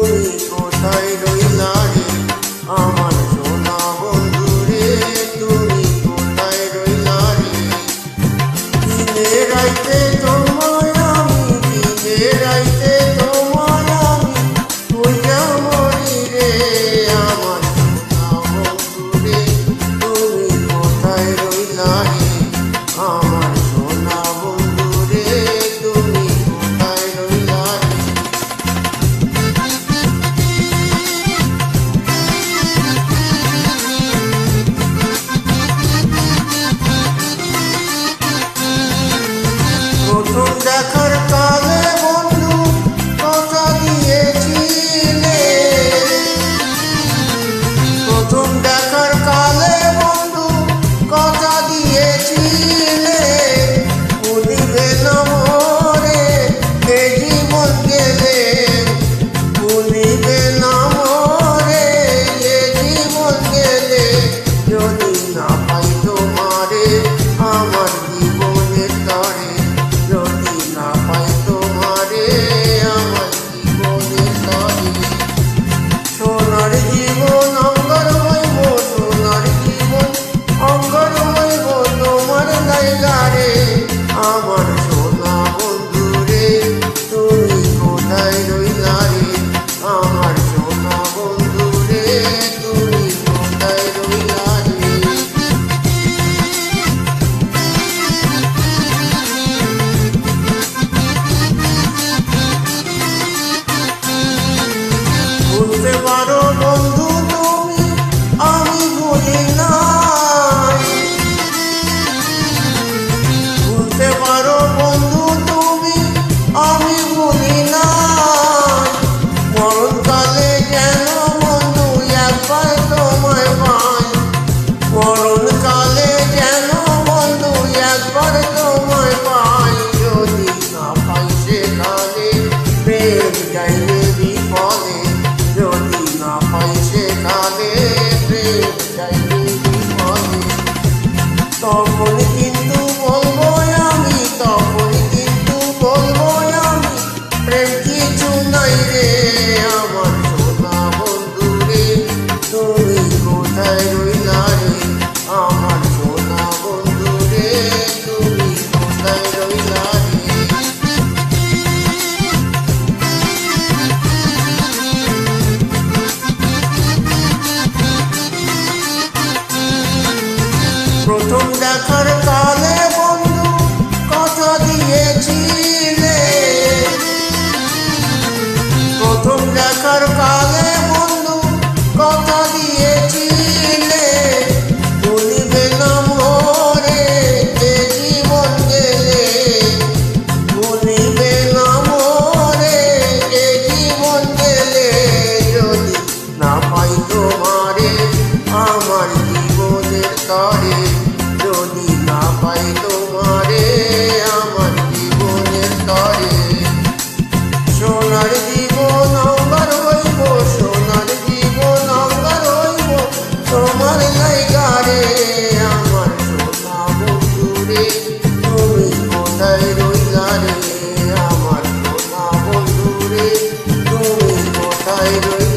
তুমি কোথায় রইলা রে আমার সোনা বন্ধু রে, তুমি কোথায় রইলা রে। দিনে রাইতে তোমায় আমি, দিনে রাইতে তোমায় আমি খুঁজা মরি রে আমার সোনা বন্ধু রে, তুমি কোথায় রইলা রে আমার সোনা বন্ধু রে, তুমি কোথায় রইলা রে। প্রথম দেখার কালে বন্ধু কথা দিয়েছিলে, প্রথম দেখার কালে বন্ধু কথা দিয়েছিলে, ভুলিবে না মোরে এ জীবন গেলে, ভুলিবে না মোরে এ জীবন গেলে, যদি না পাই তোমারে আমার জীবনের তরে, যদি না পাই তোমারে আমার জীবনের তরে। সোনার জীবন অঙ্গার হইব, সোনার জীবন অঙ্গার হইব তোমার লাইগা রে আমার সোনা বন্ধু রে, তুমি কোথায় রইলা রে আমার সোনা বন্ধু রে, তুমি কোথায় রইলা রে। ভুলতে পারো বন্ধু তুমি আমি ভুলি নাই, ভুলতে পারো বন্ধু তুমি আমি ভুলি নাই, মরণকালে যেন বন্ধু একবার তোমায় পাই, মরণকালে যেন বন্ধু একবার তোমায় পাই, যদি না পাই সেখানে প্রেম যাইবে বিফলে, যদি না পাই সেখানে প্রেম যাইবে বিফলে। তখন কিন্তু বলবো আমি, তখন কিন্তু বলবো আমি প্রেম কিছু নাই রে আমার সোনা বন্ধু রে, তুমি কোথায় রইলা রে আমার সোনা বন্ধু রে, তুমি কোথায় রইলা রে। প্রথম দেখার কালে বন্ধু কথা দিয়েছিলে, প্রথম দেখার কালে বন্ধু কথা দিয়েছিলে, ভুলিবে না মোরে এ জীবন গেলে, ভুলিবে না মোরে এ জীবন গেলে, যদি না পাই তোমারে আমার জীবনের তরে, যদি না পাই তোমারে আমার জীবনের তরে। সোনার জীবন অঙ্গার হইব, সোনার জীবন অঙ্গার হইব তোমার লাইগা রে আমার সোনা বন্ধু রে, তুমি কোথায় রইলা রে আমার সোনা বন্ধু রে, তুমি কোথায় রইলা।